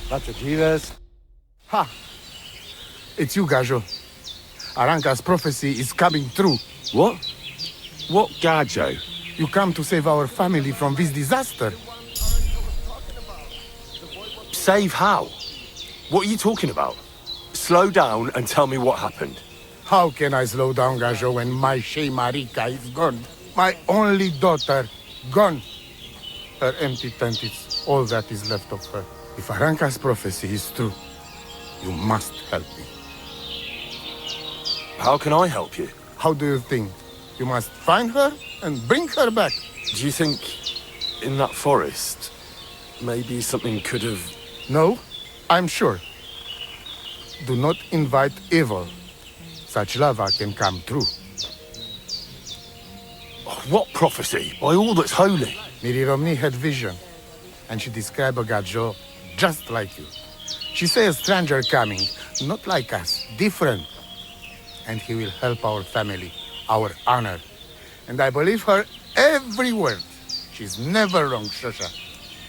Patricides. Ha! It's you, Gajo. Aranka's prophecy is coming true. What? What Gajo? You come to save our family from this disaster. Save how? What are you talking about? Slow down and tell me what happened. How can I slow down, Gajo, when my Shea Marika is gone? My only daughter, gone. Her empty tent is all that is left of her. If Aranka's prophecy is true, you must help me. How can I help you? How do you think? You must find her and bring her back. Do you think in that forest, maybe something could have... No, I'm sure. Do not invite evil. Such lava can come true. What prophecy? By all that's holy. Miri Romney had vision, and she described a Gajo just like you. She said a stranger coming, not like us, different. And he will help our family, our honor. And I believe her every word. She's never wrong, Shosha.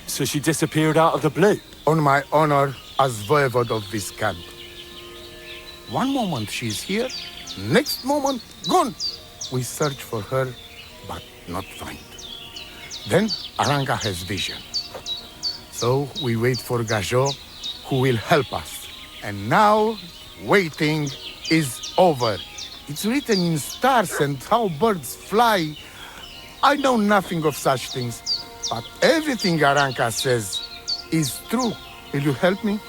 So she disappeared out of the blue? On my honor as voivode of this camp. One moment she's here, next moment gone. We search for her, but not find. Then Aranka has vision. So we wait for Gajo, who will help us. And now, waiting is over. It's written in stars and how birds fly. I know nothing of such things, but everything Aranka says is true. Will you help me?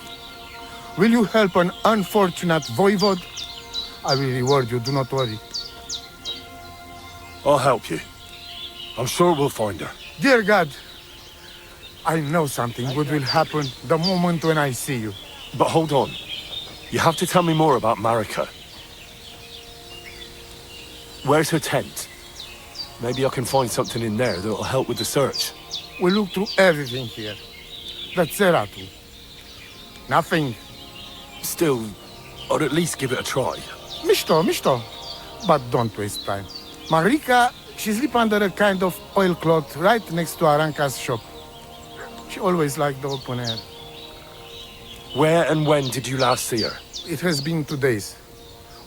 Will you help an unfortunate voivode? I will reward you, do not worry. I'll help you. I'm sure we'll find her. Dear God, I know something good will happen the moment when I see you. But hold on. You have to tell me more about Marika. Where's her tent? Maybe I can find something in there that'll help with the search. We look through everything here. That's Seratu. Nothing. Still, I'd at least give it a try. Mishto. But don't waste time. Marika, she sleeps under a kind of oilcloth right next to Aranka's shop. She always liked the open air. Where and when did you last see her? It has been 2 days.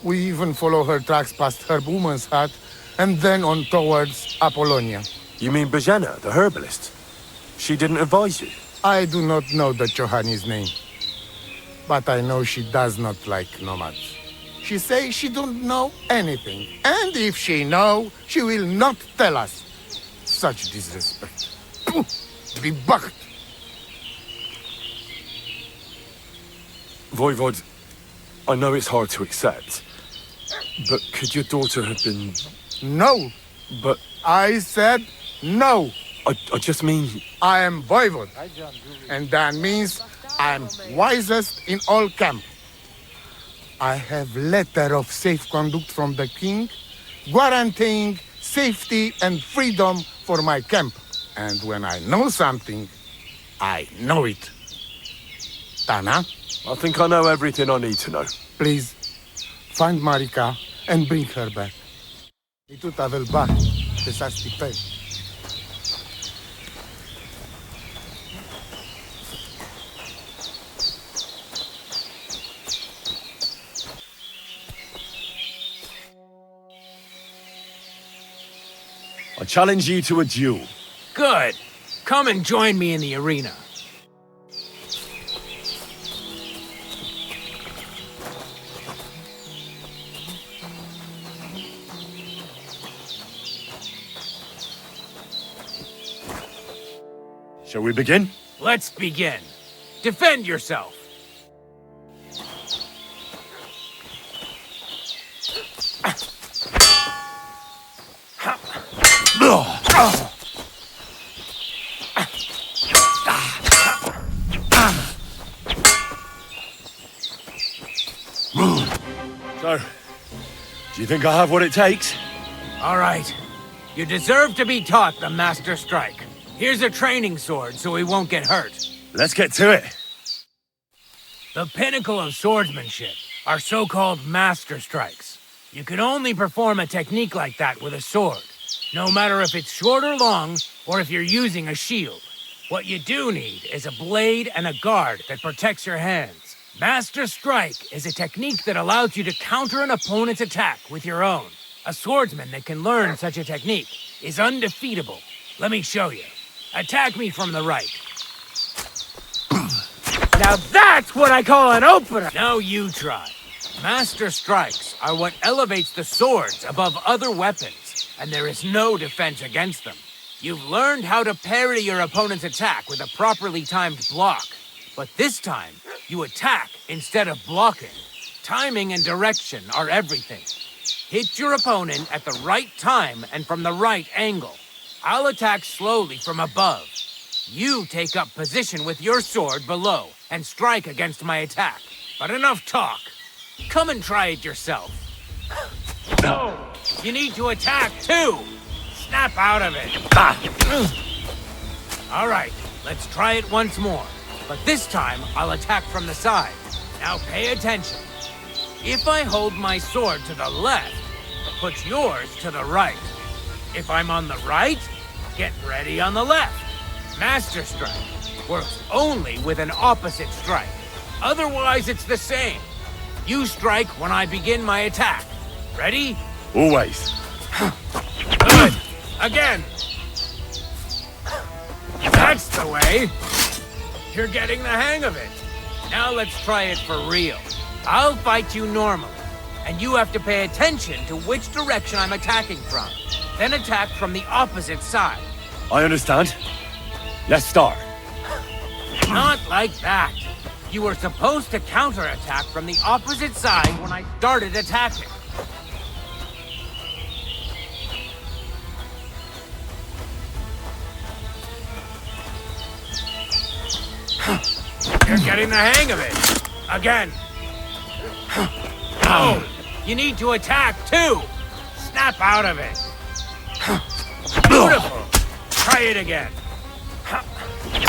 We even follow her tracks past her woman's hut and then on towards Apollonia. You mean Bajana, the herbalist? She didn't advise you? I do not know the Johani's name, but I know she does not like nomads. She says she don't know anything, and if she know, she will not tell us. Such disrespect. Pooh! Bebacht! Voivod, I know it's hard to accept, but could your daughter have been... No! But... I said no! I just mean... I am voivode, and that means I am wisest in all camp. I have letter of safe conduct from the king, guaranteeing safety and freedom for my camp. And when I know something, I know it. Tana? I think I know everything I need to know. Please, find Marika and bring her back. Itu tavel ba, pesasti pe. I challenge you to a duel. Good. Come and join me in the arena. Shall we begin? Let's begin. Defend yourself. So, do you think I have what it takes? All right. You deserve to be taught the Master Strike. Here's a training sword so he won't get hurt. Let's get to it. The pinnacle of swordsmanship are so-called Master Strikes. You can only perform a technique like that with a sword, no matter if it's short or long, or if you're using a shield. What you do need is a blade and a guard that protects your hands. Master Strike is a technique that allows you to counter an opponent's attack with your own. A swordsman that can learn such a technique is undefeatable. Let me show you. Attack me from the right. Now that's what I call an opener! Now you try. Master Strikes are what elevates the swords above other weapons, and there is no defense against them. You've learned how to parry your opponent's attack with a properly timed block. But this time, you attack instead of blocking. Timing and direction are everything. Hit your opponent at the right time and from the right angle. I'll attack slowly from above. You take up position with your sword below and strike against my attack. But enough talk. Come and try it yourself. No, you need to attack too. Snap out of it. All right, let's try it once more. But this time, I'll attack from the side. Now pay attention. If I hold my sword to the left, put yours to the right. If I'm on the right, get ready on the left. Master Strike works only with an opposite strike. Otherwise, it's the same. You strike when I begin my attack. Ready? Always. Good. Again. That's the way. You're getting the hang of it. Now let's try it for real. I'll fight you normally, and you have to pay attention to which direction I'm attacking from. Then attack from the opposite side. I understand. Let's start. Not like that. You were supposed to counterattack from the opposite side when I started attacking. You're getting the hang of it. Again. Oh, you need to attack too. Snap out of it. Beautiful. Try it again.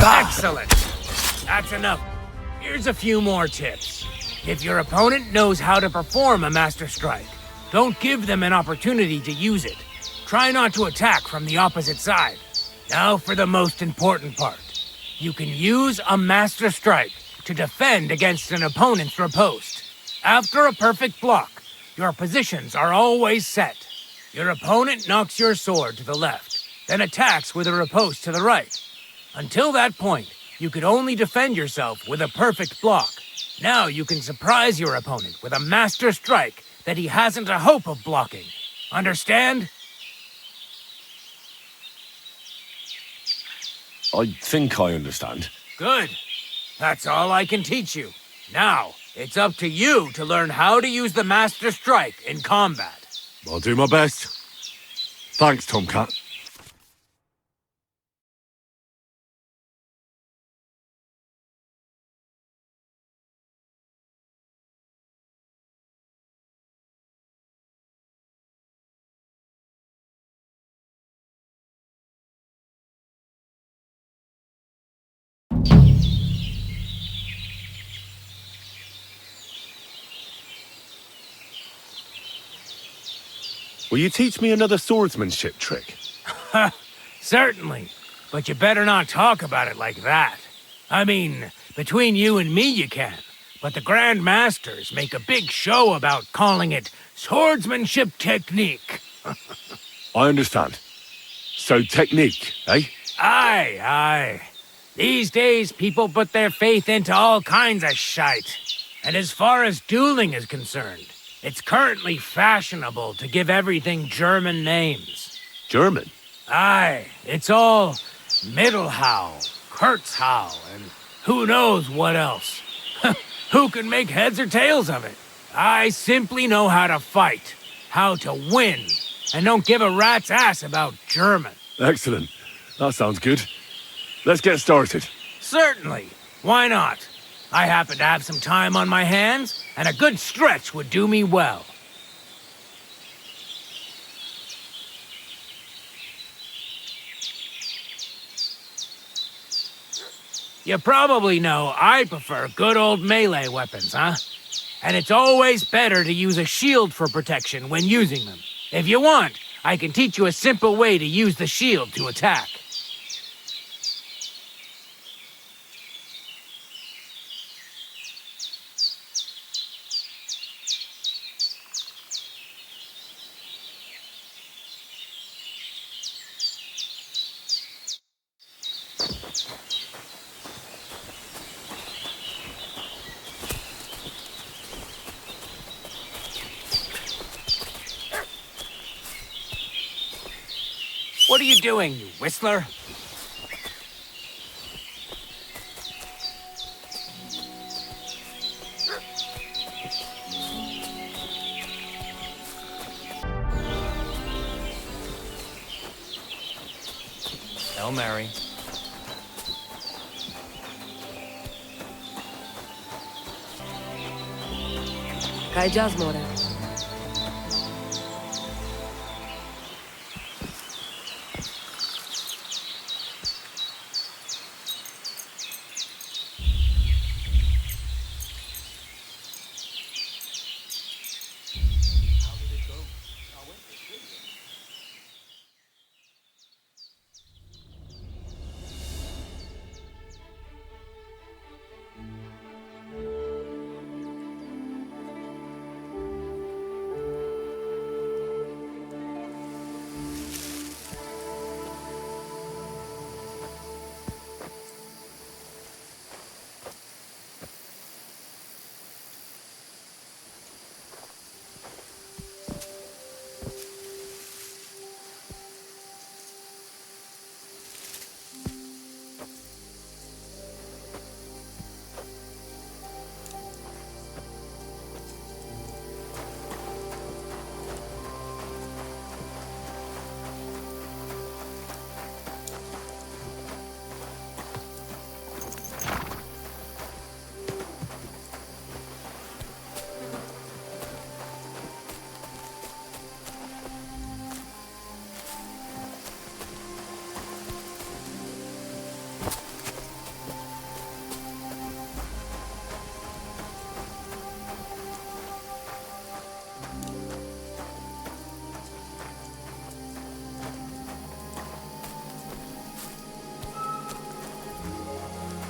Excellent. That's enough. Here's a few more tips. If your opponent knows how to perform a Master Strike, don't give them an opportunity to use it. Try not to attack from the opposite side. Now for the most important part. You can use a Master Strike to defend against an opponent's riposte. After a perfect block, your positions are always set. Your opponent knocks your sword to the left, then attacks with a riposte to the right. Until that point, you could only defend yourself with a perfect block. Now you can surprise your opponent with a Master Strike that he hasn't a hope of blocking. Understand? I think I understand. Good. That's all I can teach you. Now, it's up to you to learn how to use the Master Strike in combat. I'll do my best. Thanks, Tomcat. Will you teach me another swordsmanship trick? Certainly, but you better not talk about it like that. I mean, between you and me you can, but the Grand Masters make a big show about calling it swordsmanship technique. I understand. So technique, eh? Aye, aye. These days, people put their faith into all kinds of shite. And as far as dueling is concerned, it's currently fashionable to give everything German names. German? Aye, it's all Mittelhau, Kurzhau, and who knows what else. Who can make heads or tails of it? I simply know how to fight, how to win, and don't give a rat's ass about German. Excellent. That sounds good. Let's get started. Certainly. Why not? I happen to have some time on my hands, and a good stretch would do me well. You probably know I prefer good old melee weapons, huh? And it's always better to use a shield for protection when using them. If you want, I can teach you a simple way to use the shield to attack. are you doing, you whistler? Hail Mary. Kayacağız mı oraya?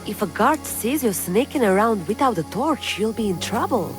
If a guard sees you sneaking around without a torch, you'll be in trouble.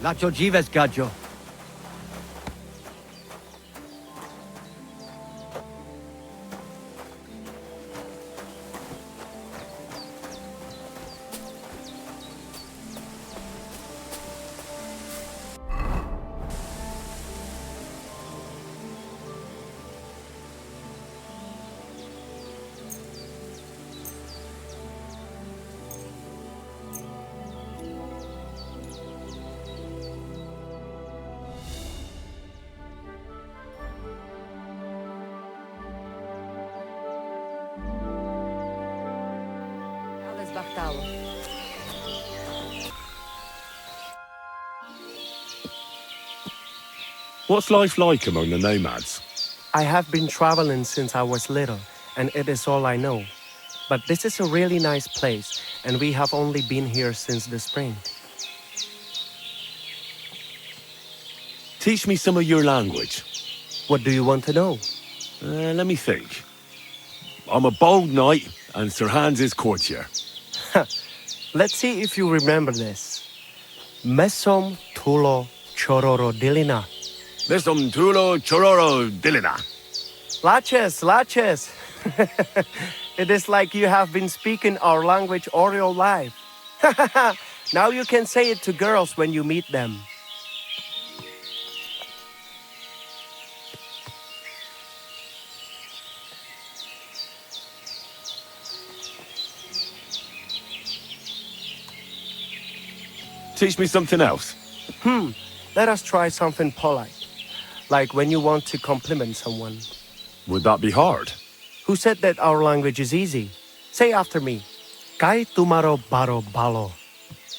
Lacho dzives, Gajo. What's life like among the nomads? I have been traveling since I was little, and it is all I know. But this is a really nice place, and we have only been here since the spring. Teach me some of your language. What do you want to know? Let me think. I'm a bold knight, and Sir Hans is courtier. Let's see if you remember this. Mesom tulo chororo dilina. Besum tulo chororo dilina. Laches, laches. It is like you have been speaking our language all your life. Now you can say it to girls when you meet them. Teach me something else. Let us try something polite. Like when you want to compliment someone. Would that be hard? Who said that our language is easy? Say after me. Kai tumaro baro balo.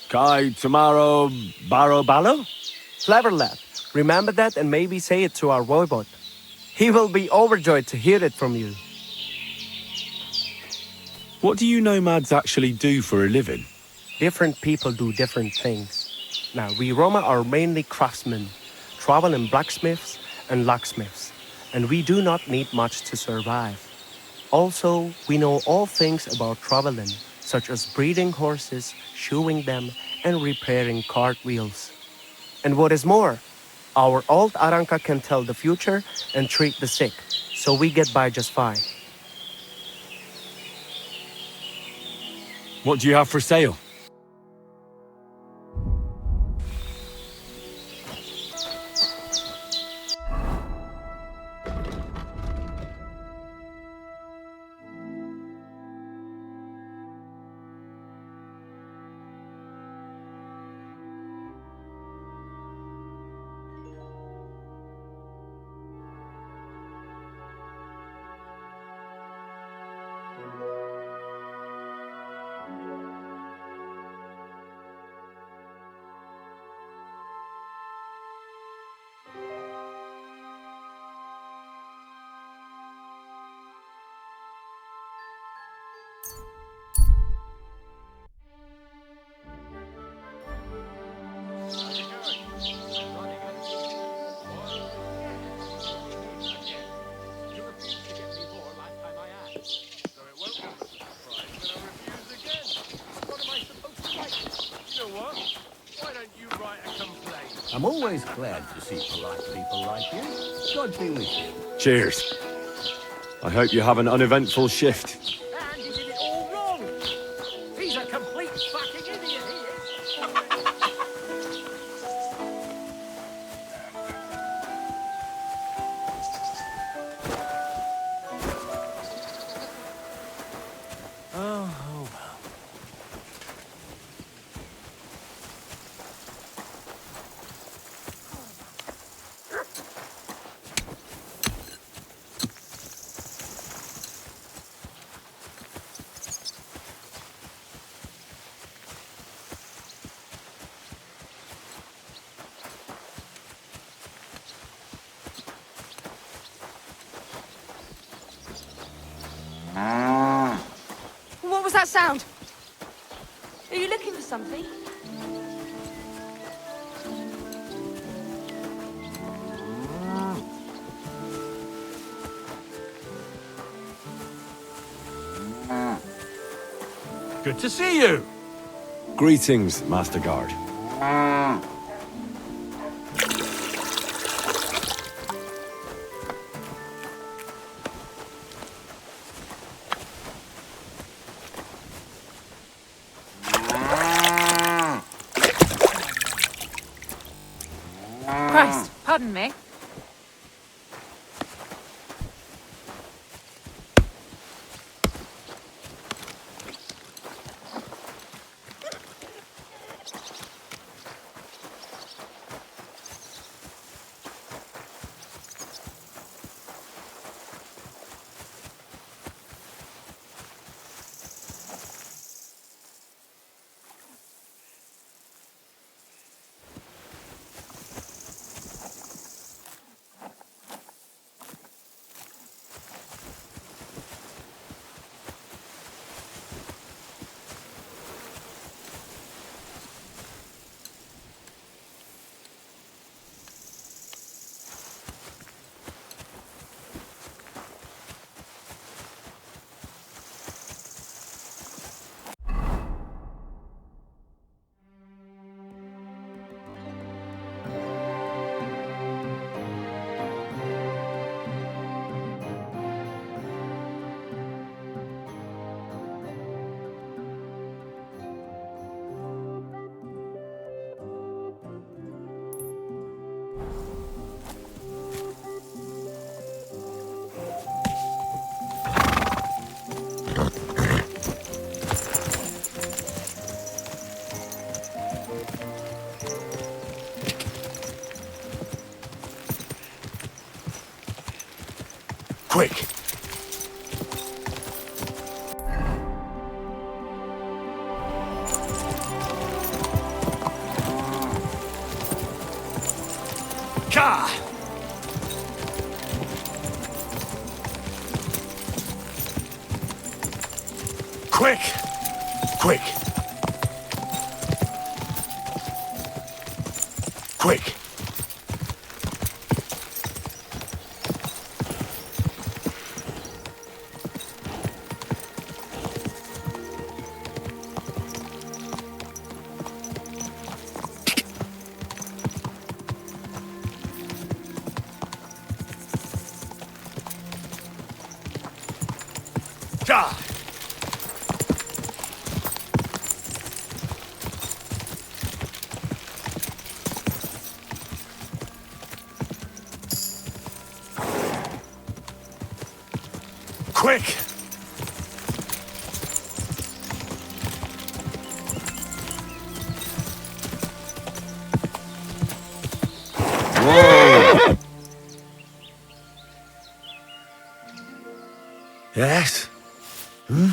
Kai tomorrow baro balo? Clever lad. Remember that and maybe say it to our voivod. He will be overjoyed to hear it from you. What do you nomads actually do for a living? Different people do different things. Now, we Roma are mainly craftsmen, traveling blacksmiths and locksmiths, and we do not need much to survive. Also, we know all things about traveling, such as breeding horses, shoeing them, and repairing cart wheels. And what is more, our old Aranka can tell the future and treat the sick, so we get by just fine. What do you have for sale? I'm always glad to see polite people like you. God be with you. Cheers. I hope you have an uneventful shift. And he did it all wrong. He's a complete fucking idiot, he is. Oh, well. What was that sound? Are you looking for something? Good to see you. Greetings, Master Guard. Christ, pardon me. Quick! Ka! Quick! Quick! Quick! Ka! Quick! Whoa! Yes? Hmm?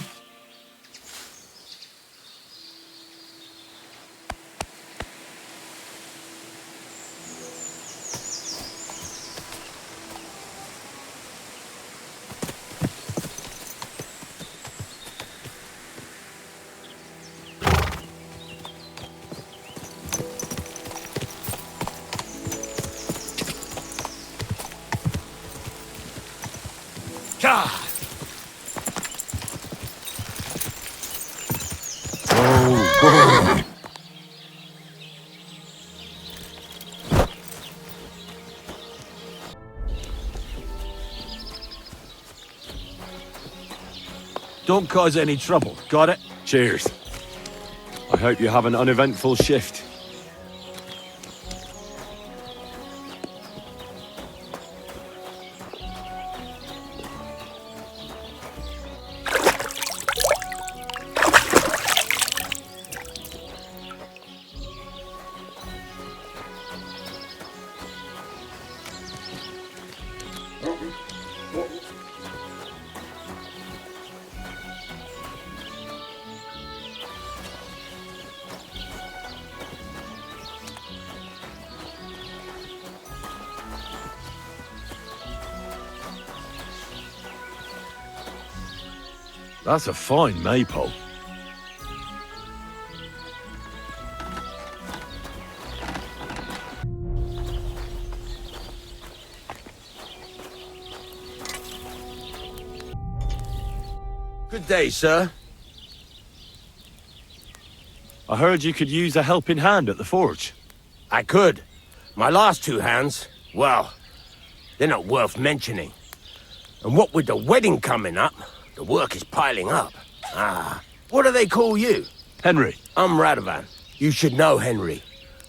Ka! Don't cause any trouble, got it? Cheers. I hope you have an uneventful shift. That's a fine maypole. Good day, sir. I heard you could use a helping hand at the forge. I could. My last two hands, well, they're not worth mentioning. And what with the wedding coming up, the work is piling up. Ah, what do they call you? Henry. I'm Radovan. You should know, Henry.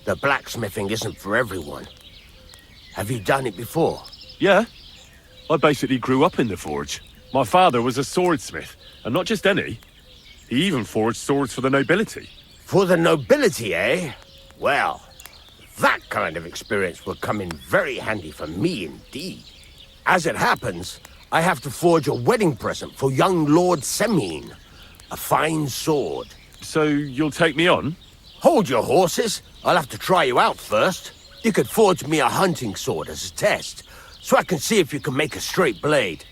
The blacksmithing isn't for everyone. Have you done it before? Yeah. I basically grew up in the forge. My father was a swordsmith, and not just any. He even forged swords for the nobility. For the nobility, eh? Well, that kind of experience will come in very handy for me indeed. As it happens, I have to forge a wedding present for young Lord Semine. A fine sword. So you'll take me on? Hold your horses. I'll have to try you out first. You could forge me a hunting sword as a test, so I can see if you can make a straight blade.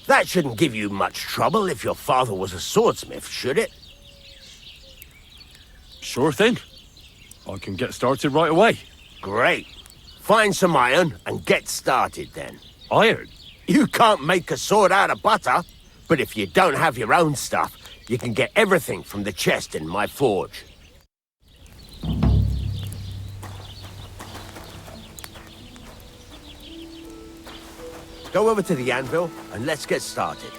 That shouldn't give you much trouble if your father was a swordsmith, should it? Sure thing. I can get started right away. Great. Find some iron and get started then. Iron? You can't make a sword out of butter, but if you don't have your own stuff, you can get everything from the chest in my forge. Go over to the anvil and let's get started.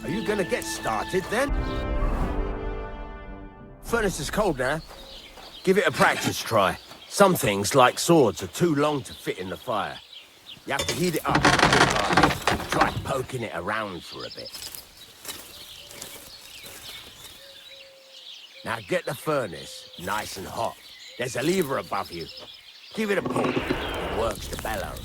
Are you gonna get started then? Furnace is cold now. Give it a practice try. Some things, like swords, are too long to fit in the fire. You have to heat it up. Try poking it around for a bit. Now get the furnace nice and hot. There's a lever above you. Give it a pull. It works the bellows.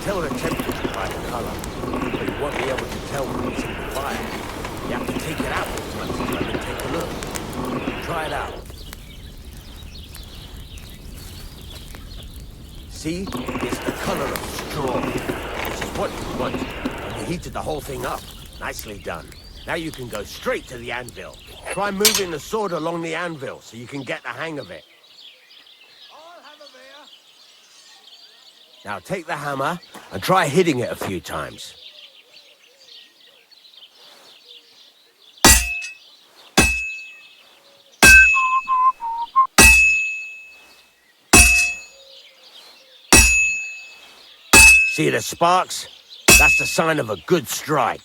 Tell the temperature by the color, but you won't be able to tell when it's in the fire. You have to take it out from time to time and take a look. Try it out. See? It's the color of straw, which is what you want. And you heated the whole thing up. Nicely done. Now you can go straight to the anvil. Try moving the sword along the anvil so you can get the hang of it. Now take the hammer and try hitting it a few times. See the sparks? That's the sign of a good strike.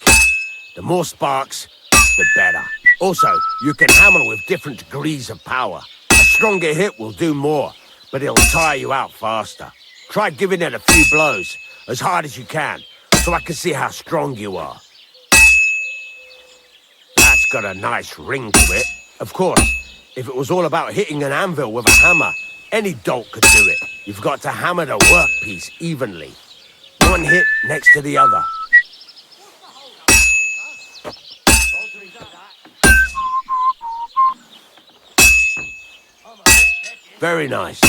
The more sparks, the better. Also, you can hammer with different degrees of power. A stronger hit will do more, but it'll tire you out faster. Try giving it a few blows, as hard as you can, so I can see how strong you are. That's got a nice ring to it. Of course, if it was all about hitting an anvil with a hammer, any dolt could do it. You've got to hammer the workpiece evenly. One hit next to the other. Very nice.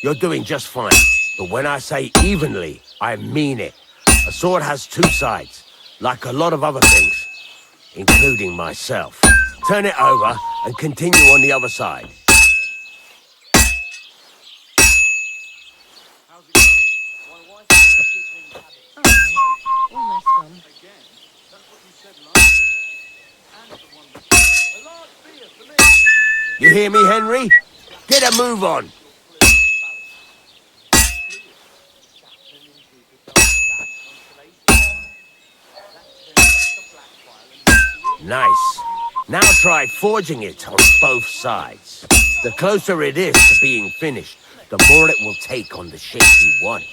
You're doing just fine. But when I say evenly, I mean it. A sword has two sides, like a lot of other things, including myself. Turn it over and continue on the other side. Almost done. You hear me, Henry? Get a move on. Nice. Now try forging it on both sides. The closer it is to being finished, the more it will take on the shape you want.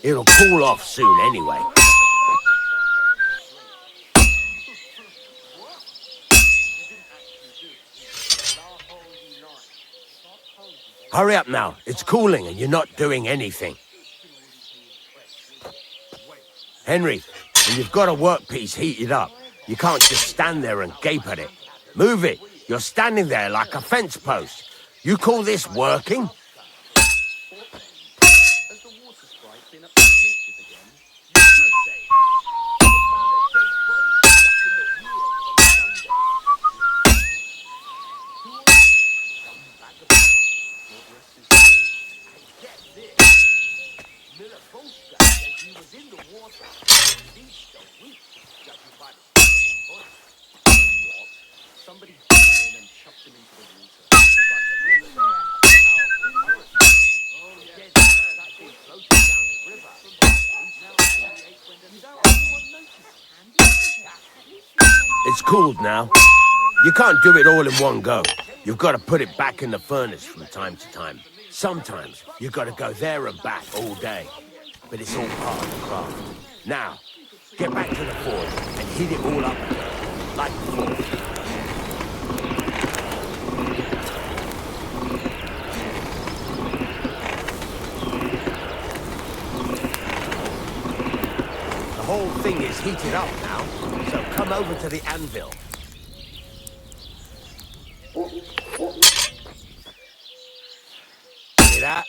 It'll cool off soon anyway. Hurry up now. It's cooling and you're not doing anything. Henry, when you've got a workpiece heated up, you can't just stand there and gape at it. Move it. You're standing there like a fence post. You call this working? It's cooled now. You can't do it all in one go. You've got to put it back in the furnace from time to time. Sometimes you've got to go there and back all day. But it's all part of the craft. Now, get back to the forge and heat it all up again, like before. The whole thing is heated up now, so come over to the anvil. Hear that?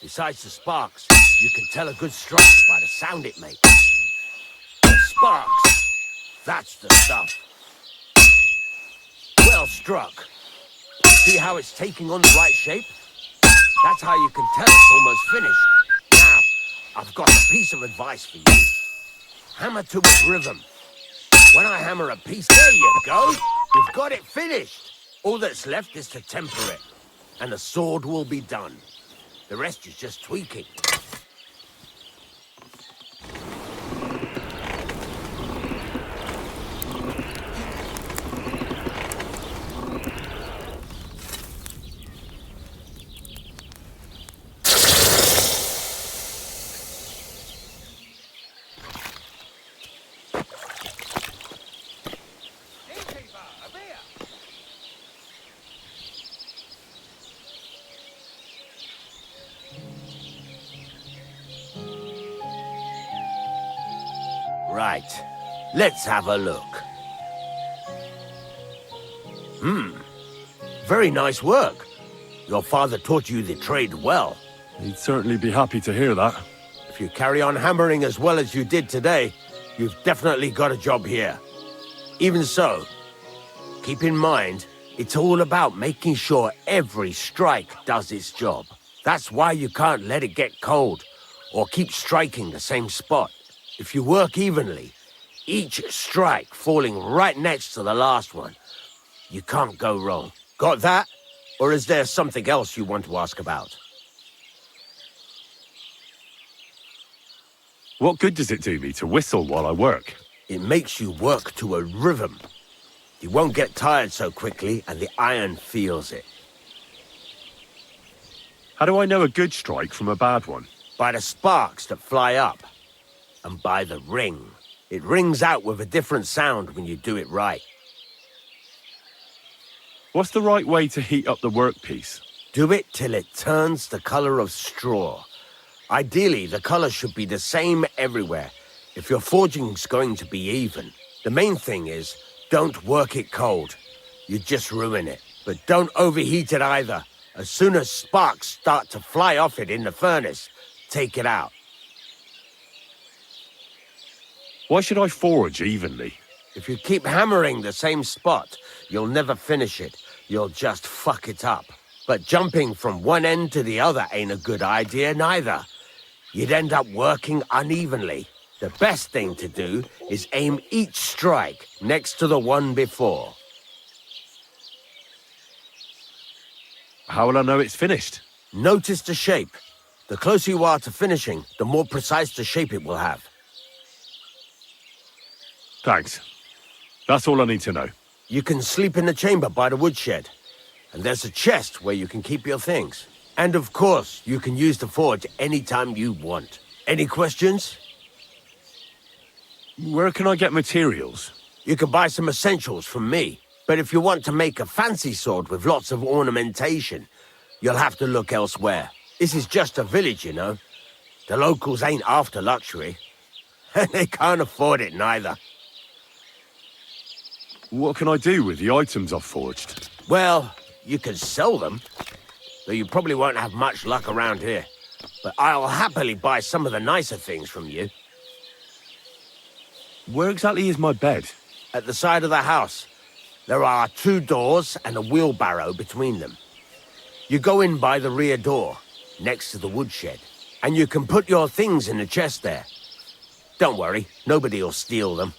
Besides the sparks, you can tell a good strike by the sound it makes. The sparks! That's the stuff. Well struck. See how it's taking on the right shape? That's how you can tell it's almost finished. Now, I've got a piece of advice for you. Hammer to a rhythm. When I hammer a piece, there you go. You've got it finished. All that's left is to temper it, and the sword will be done. The rest is just tweaking. Right, let's have a look. Very nice work. Your father taught you the trade well. He'd certainly be happy to hear that. If you carry on hammering as well as you did today, you've definitely got a job here. Even so, keep in mind, it's all about making sure every strike does its job. That's why you can't let it get cold, or keep striking the same spot. If you work evenly, each strike falling right next to the last one, you can't go wrong. Got that? Or is there something else you want to ask about? What good does it do me to whistle while I work? It makes you work to a rhythm. You won't get tired so quickly, and the iron feels it. How do I know a good strike from a bad one? By the sparks that fly up. And by the ring. It rings out with a different sound when you do it right. What's the right way to heat up the workpiece? Do it till it turns the color of straw. Ideally, the color should be the same everywhere, if your forging's going to be even. The main thing is, don't work it cold. You just ruin it. But don't overheat it either. As soon as sparks start to fly off it in the furnace, take it out. Why should I forge evenly? If you keep hammering the same spot, you'll never finish it. You'll just fuck it up. But jumping from one end to the other ain't a good idea neither. You'd end up working unevenly. The best thing to do is aim each strike next to the one before. How will I know it's finished? Notice the shape. The closer you are to finishing, the more precise the shape it will have. Thanks. That's all I need to know. You can sleep in the chamber by the woodshed. And there's a chest where you can keep your things. And of course, you can use the forge anytime you want. Any questions? Where can I get materials? You can buy some essentials from me. But if you want to make a fancy sword with lots of ornamentation, you'll have to look elsewhere. This is just a village, you know. The locals ain't after luxury. And they can't afford it neither. What can I do with the items I've forged? Well, you can sell them, though you probably won't have much luck around here. But I'll happily buy some of the nicer things from you. Where exactly is my bed? At the side of the house, there are 2 doors and a wheelbarrow between them. You go in by the rear door, next to the woodshed, and you can put your things in the chest there. Don't worry, nobody'll steal them.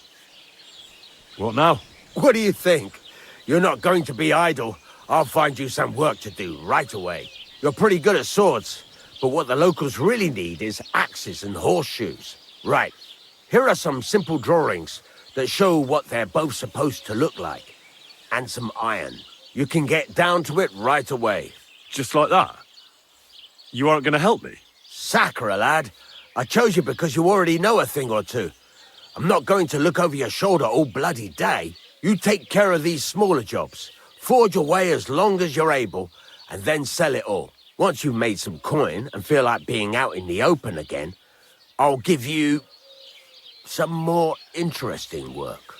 What now? What do you think? You're not going to be idle. I'll find you some work to do right away. You're pretty good at swords, but what the locals really need is axes and horseshoes. Right, here are some simple drawings that show what they're both supposed to look like. And some iron. You can get down to it right away. Just like that? You aren't going to help me? Sacre, lad. I chose you because you already know a thing or two. I'm not going to look over your shoulder all bloody day. You take care of these smaller jobs. Forge away as long as you're able, and then sell it all. Once you've made some coin and feel like being out in the open again, I'll give you some more interesting work.